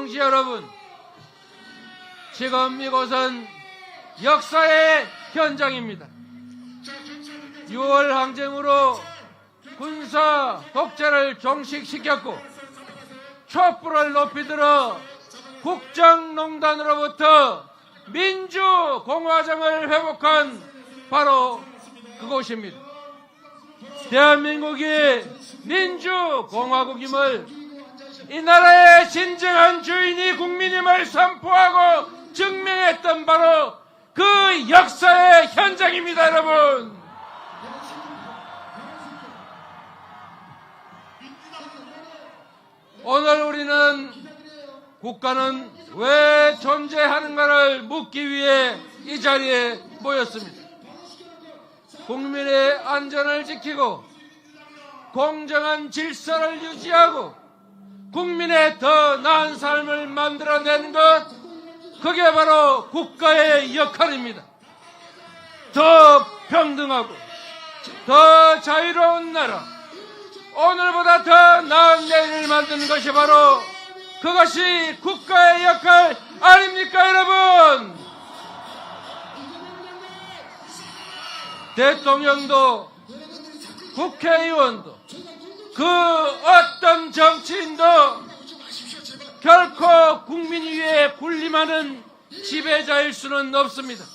동지 여러분, 지금 이곳은 역사의 현장입니다. 6월 항쟁으로 군사 독재를 종식시켰고 촛불을 높이 들어 국정농단으로부터 민주공화정을 회복한 바로 그곳입니다. 대한민국이 민주공화국임을, 이 나라의 진정한 주인이 국민임을 선포하고 증명했던 바로 그 역사의 현장입니다, 여러분. 오늘 우리는 국가는 왜 존재하는가를 묻기 위해 이 자리에 모였습니다. 국민의 안전을 지키고 공정한 질서를 유지하고 국민의 더 나은 삶을 만들어내는 것, 그게 바로 국가의 역할입니다. 더 평등하고 더 자유로운 나라, 오늘보다 더 나은 내일을 만드는 것이 바로 그것이 국가의 역할 아닙니까, 여러분? 대통령도 국회의원도 그 어떤 정치인도 결코 국민 위에 군림하는 지배자일 수는 없습니다.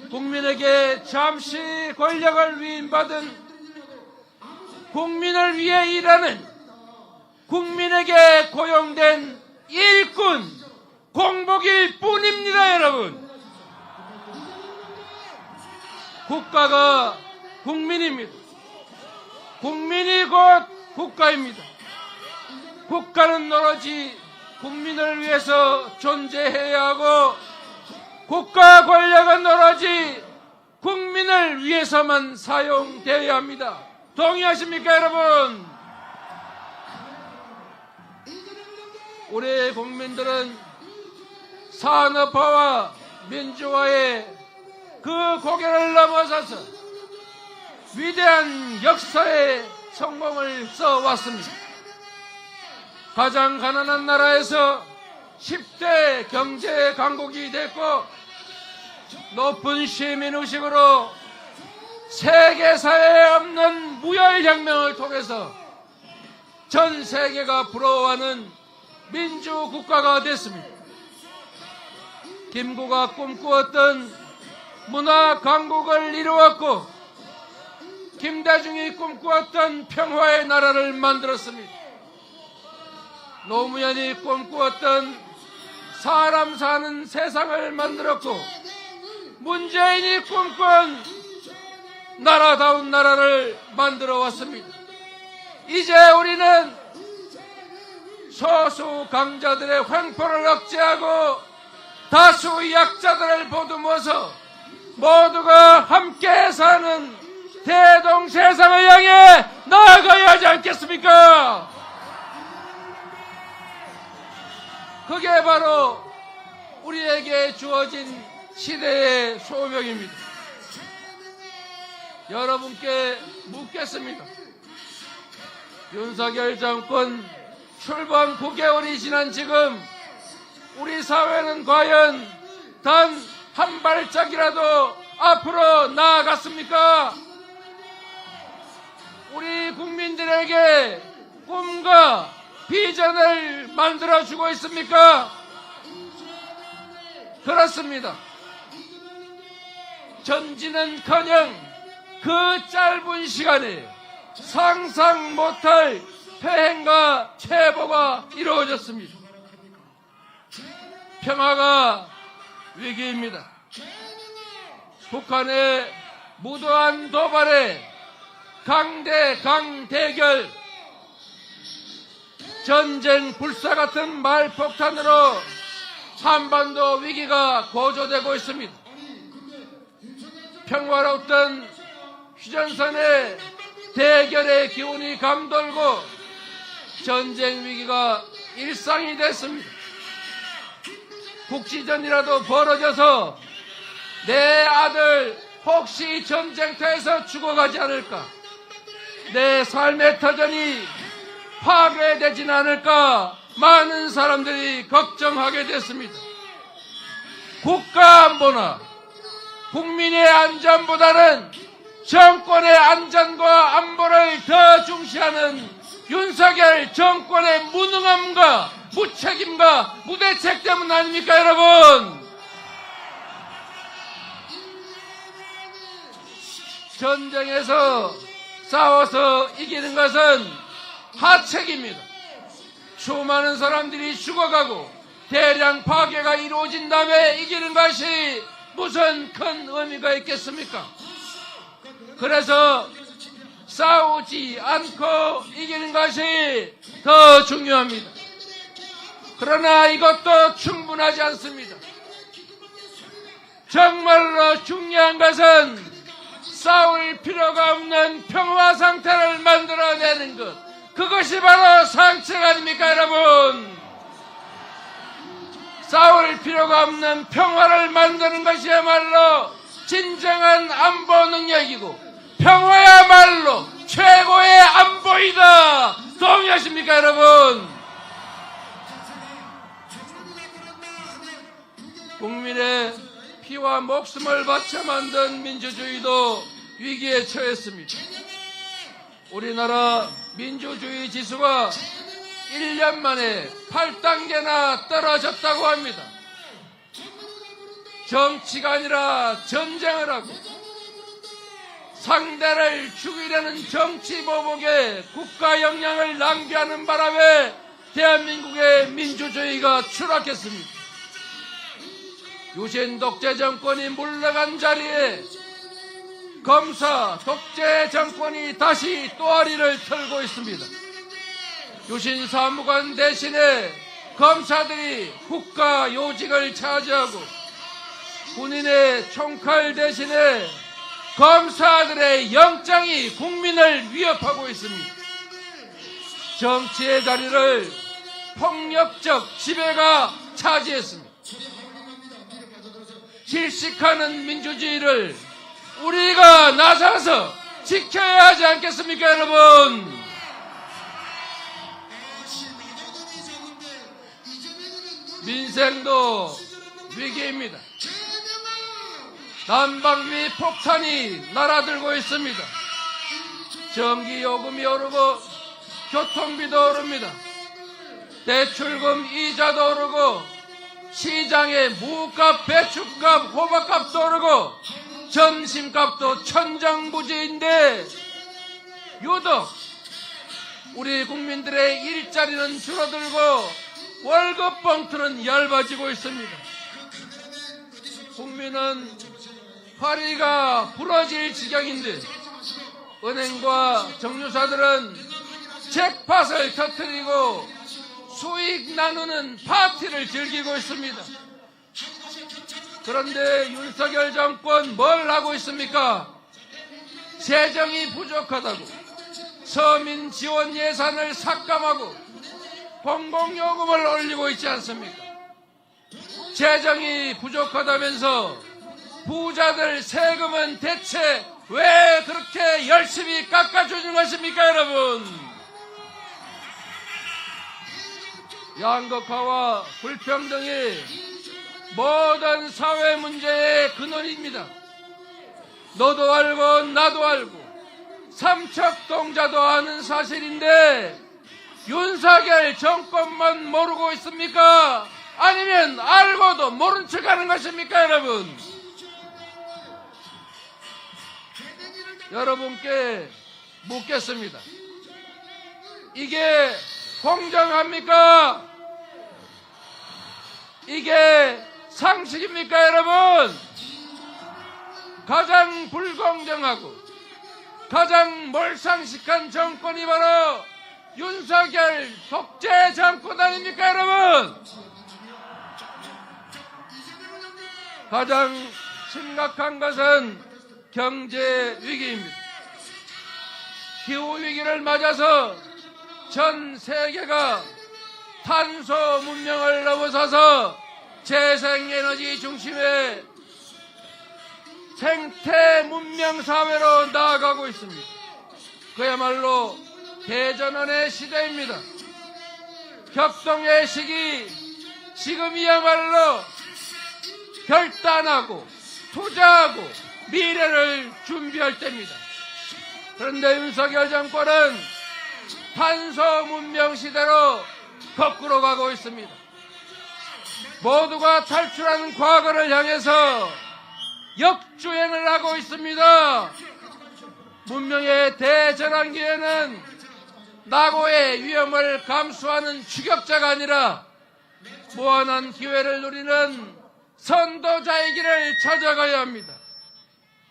국민에게 잠시 권력을 위임받은, 국민을 위해 일하는, 국민에게 고용된 일꾼, 공복일 뿐입니다, 여러분. 국가가 국민입니다. 국민이 곧 국가입니다. 국가는 오로지 국민을 위해서 존재해야 하고, 국가 권력은 오로지 국민을 위해서만 사용되어야 합니다. 동의하십니까, 여러분? 우리 국민들은 산업화와 민주화의 그 고개를 넘어서서 위대한 역사의 성공을 써왔습니다. 가장 가난한 나라에서 10대 경제 강국이 됐고, 높은 시민의식으로 세계사에 없는 무혈혁명을 통해서 전 세계가 부러워하는 민주국가가 됐습니다. 김구가 꿈꾸었던 문화 강국을 이루었고, 김대중이 꿈꾸었던 평화의 나라를 만들었습니다. 노무현이 꿈꾸었던 사람 사는 세상을 만들었고, 문재인이 꿈꾼 나라다운 나라를 만들어 왔습니다. 이제 우리는 소수 강자들의 횡포를 억제하고 다수 약자들을 보듬어서 모두가 함께 사는 대동세상을 향해 나아가야 하지 않겠습니까? 그게 바로 우리에게 주어진 시대의 소명입니다. 여러분께 묻겠습니다. 윤석열 정권 출범 9개월이 지난 지금 우리 사회는 과연 단 한 발짝이라도 앞으로 나아갔습니까? 우리 국민들에게 꿈과 비전을 만들어주고 있습니까? 그렇습니다. 전진은커녕 그 짧은 시간에 상상 못할 폐행과 체포가 이루어졌습니다. 평화가 위기입니다. 북한의 무도한 도발에 강대강 대결, 전쟁 불사 같은 말폭탄으로 한반도 위기가 고조되고 있습니다. 평화로웠던 휴전선의 대결의 기운이 감돌고 전쟁 위기가 일상이 됐습니다. 국지전이라도 벌어져서 내 아들 혹시 전쟁터에서 죽어가지 않을까, 내 삶의 터전이 파괴되진 않을까 많은 사람들이 걱정하게 됐습니다. 국가 안보나 국민의 안전보다는 정권의 안전과 안보를 더 중시하는 윤석열 정권의 무능함과 무책임과 무대책 때문 아닙니까, 여러분? 전쟁에서 싸워서 이기는 것은 하책입니다. 수많은 사람들이 죽어가고 대량 파괴가 이루어진 다음에 이기는 것이 무슨 큰 의미가 있겠습니까? 그래서 싸우지 않고 이기는 것이 더 중요합니다. 그러나 이것도 충분하지 않습니다. 정말로 중요한 것은 싸울 필요가 없는 평화 상태를 만들어내는 것, 그것이 바로 상책 아닙니까, 여러분? 싸울 필요가 없는 평화를 만드는 것이야말로 진정한 안보 능력이고 평화야말로 최고의 안보이다. 동의하십니까, 여러분? 국민의 피와 목숨을 바쳐 만든 민주주의도 위기에 처했습니다. 우리나라 민주주의 지수가 1년 만에 8단계나 떨어졌다고 합니다. 정치가 아니라 전쟁을 하고 상대를 죽이려는 정치 보복에 국가 역량을 낭비하는 바람에 대한민국의 민주주의가 추락했습니다. 유신 독재 정권이 물러간 자리에 검사 독재 정권이 다시 또아리를 털고 있습니다. 유신 사무관 대신에 검사들이 국가 요직을 차지하고 군인의 총칼 대신에 검사들의 영장이 국민을 위협하고 있습니다. 정치의 자리를 폭력적 지배가 차지했습니다. 질식하는 민주주의를 우리가 나서서 지켜야 하지 않겠습니까, 여러분? 민생도 위기입니다. 난방비 폭탄이 날아들고 있습니다. 전기요금이 오르고 교통비도 오릅니다. 대출금 이자도 오르고 시장의 무값, 배추값, 호박값도 오르고 점심값도 천정부지인데 유독 우리 국민들의 일자리는 줄어들고 월급 봉투는 얇아지고 있습니다. 국민은 허리가 부러질 지경인데 은행과 정유사들은 잭팟을 터뜨리고 수익 나누는 파티를 즐기고 있습니다. 그런데 윤석열 정권 뭘 하고 있습니까? 재정이 부족하다고 서민 지원 예산을 삭감하고 공공요금을 올리고 있지 않습니까? 재정이 부족하다면서 부자들 세금은 대체 왜 그렇게 열심히 깎아주는 것입니까, 여러분? 양극화와 불평등이 모든 사회 문제의 근원입니다. 너도 알고 나도 알고 삼척동자도 아는 사실인데 윤석열 정권만 모르고 있습니까? 아니면 알고도 모른 척하는 것입니까, 여러분? 여러분께 묻겠습니다. 이게 공정합니까? 이게 상식입니까, 여러분? 가장 불공정하고 가장 몰상식한 정권이 바로 윤석열 독재 정권 아닙니까, 여러분? 가장 심각한 것은 경제 위기입니다. 기후 위기를 맞아서 전 세계가 탄소 문명을 넘어서서 재생에너지 중심의 생태 문명 사회로 나아가고 있습니다. 그야말로 대전환의 시대입니다. 격동의 시기, 지금이야말로 결단하고 투자하고 미래를 준비할 때입니다. 그런데 윤석열 정권은 탄소 문명 시대로 거꾸로 가고 있습니다. 모두가 탈출하는 과거를 향해서 역주행을 하고 있습니다. 문명의 대전환 기회는 낙오의 위험을 감수하는 추격자가 아니라 무한한 기회를 누리는 선도자의 길을 찾아가야 합니다.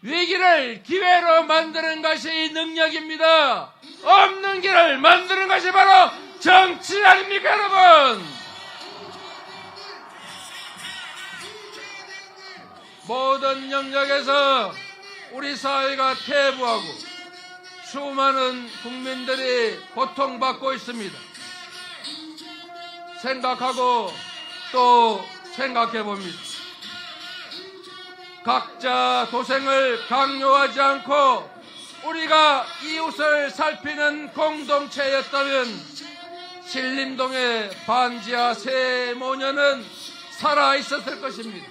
위기를 기회로 만드는 것이 능력입니다. 없는 길을 만드는 것이 바로 정치 아닙니까, 여러분? 모든 영역에서 우리 사회가 퇴보하고 수많은 국민들이 고통받고 있습니다. 생각하고 또 생각해 봅니다. 각자 도생을 강요하지 않고 우리가 이웃을 살피는 공동체였다면 신림동의 반지하 새 모녀는 살아있었을 것입니다.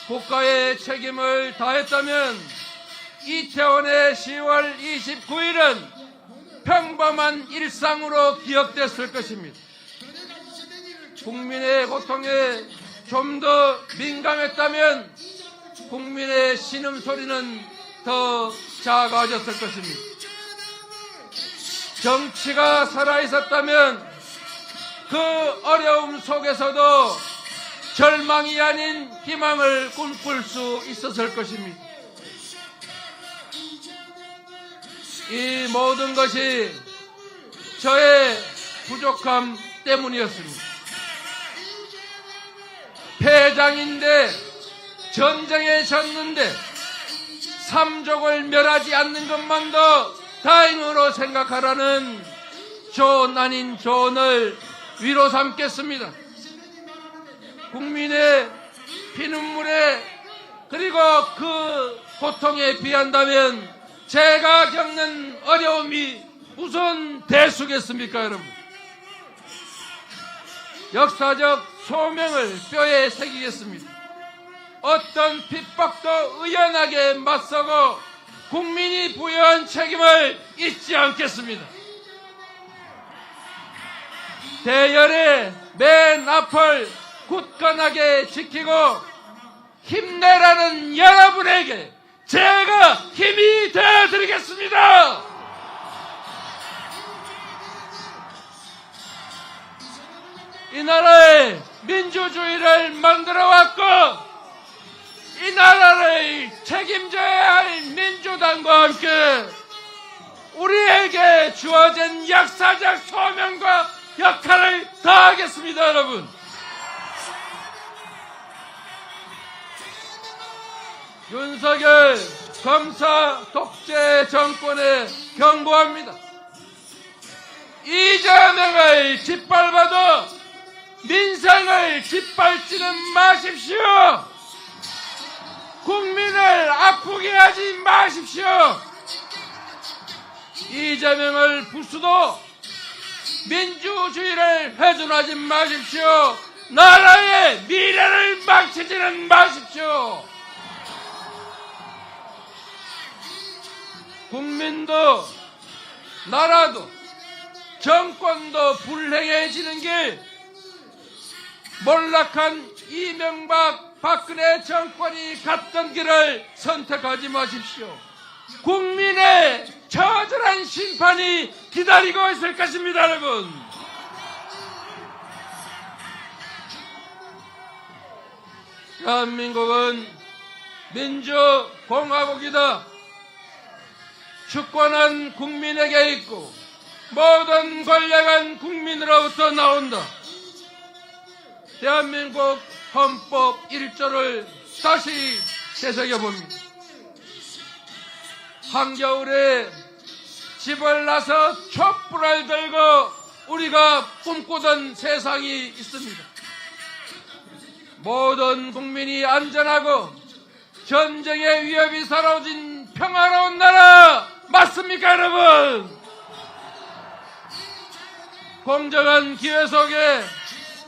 국가의 책임을 다했다면 이태원의 10월 29일은 평범한 일상으로 기억됐을 것입니다. 국민의 고통에 좀 더 민감했다면 국민의 신음소리는 더 작아졌을 것입니다. 정치가 살아있었다면 그 어려움 속에서도 절망이 아닌 희망을 꿈꿀 수 있었을 것입니다. 이 모든 것이 저의 부족함 때문이었습니다. 패장인데 전쟁에 졌는데 삼족을 멸하지 않는 것만도 다행으로 생각하라는 조언 아닌 조언을 위로 삼겠습니다. 국민의 피눈물에 그리고 그 고통에 비한다면 제가 겪는 어려움이 무슨 대수겠습니까, 여러분? 역사적 소명을 뼈에 새기겠습니다. 어떤 핍박도 의연하게 맞서고 국민이 부여한 책임을 잊지 않겠습니다. 대열의 맨 앞을 굳건하게 지키고 힘내라는 여러분에게 제가 힘이 되어드리겠습니다. 이 나라의 민주주의를 만들어왔고 이 나라를 책임져야 할 민주당과 함께 우리에게 주어진 역사적 소명과 역할을 다하겠습니다, 여러분. 윤석열 검사 독재 정권에 경고합니다. 이재명을 짓밟아도 민생을 짓밟지는 마십시오. 국민을 아프게 하지 마십시오. 이재명을 부수도 민주주의를 훼손하지 마십시오. 나라의 미래를 망치지는 마십시오. 국민도 나라도 정권도 불행해지는 길, 몰락한 이명박 박근혜 정권이 갔던 길을 선택하지 마십시오. 국민의 처절한 심판이 기다리고 있을 것입니다, 여러분. 대한민국은 민주공화국이다. 주권은 국민에게 있고 모든 권력은 국민으로부터 나온다. 대한민국 헌법 1조를 다시 되새겨봅니다. 한겨울에 집을 나서 촛불을 들고 우리가 꿈꾸던 세상이 있습니다. 모든 국민이 안전하고 전쟁의 위협이 사라진 평화로운 나라 맞습니까, 여러분? 공정한 기회 속에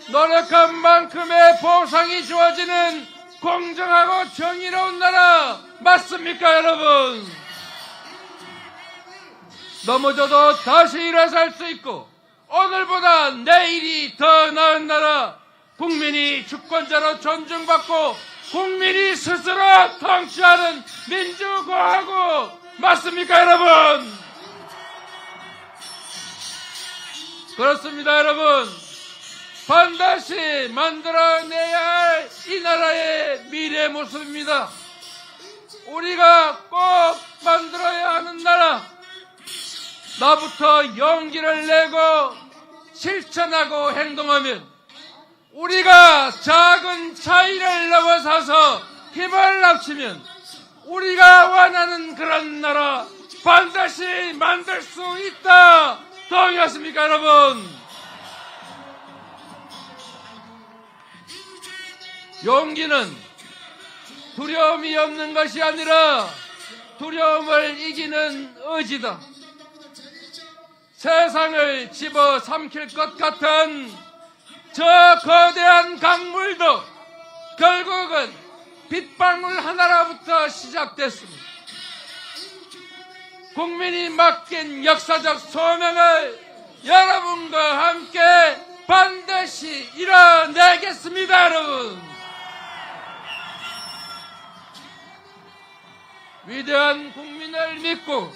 노력한 만큼의 보상이 주어지는 공정하고 정의로운 나라 맞습니까, 여러분? 넘어져도 다시 일어서 할 수 있고 오늘보다 내일이 더 나은 나라, 국민이 주권자로 존중받고 국민이 스스로 통치하는 민주공화국 맞습니까, 여러분? 그렇습니다, 여러분. 반드시 만들어내야 할 이 나라의 미래 모습입니다. 우리가 꼭 만들어야 하는 나라, 나부터 용기를 내고 실천하고 행동하면 우리가 작은 차이를 넘어서서 힘을 합치면 우리가 원하는 그런 나라 반드시 만들 수 있다. 동의하십니까, 여러분? 용기는 두려움이 없는 것이 아니라 두려움을 이기는 의지다. 세상을 집어삼킬 것 같은 저 거대한 강물도 결국은 빗방울 하나로부터 시작됐습니다. 국민이 맡긴 역사적 소명을 여러분과 함께 반드시 이뤄내겠습니다, 여러분. 위대한 국민을 믿고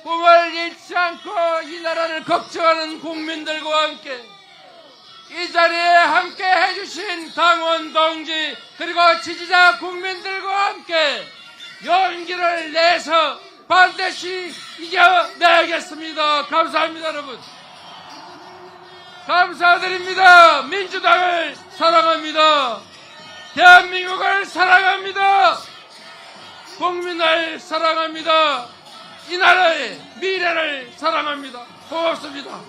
꿈을 잃지 않고 이 나라를 걱정하는 국민들과 함께 이 자리에 함께 해주신 당원 동지 그리고 지지자 국민들과 함께 용기를 내서 반드시 이겨내겠습니다. 감사합니다, 여러분. 감사드립니다. 민주당을 사랑합니다. 대한민국을 사랑합니다. 국민을 사랑합니다. 이 나라의 미래를 사랑합니다. 고맙습니다.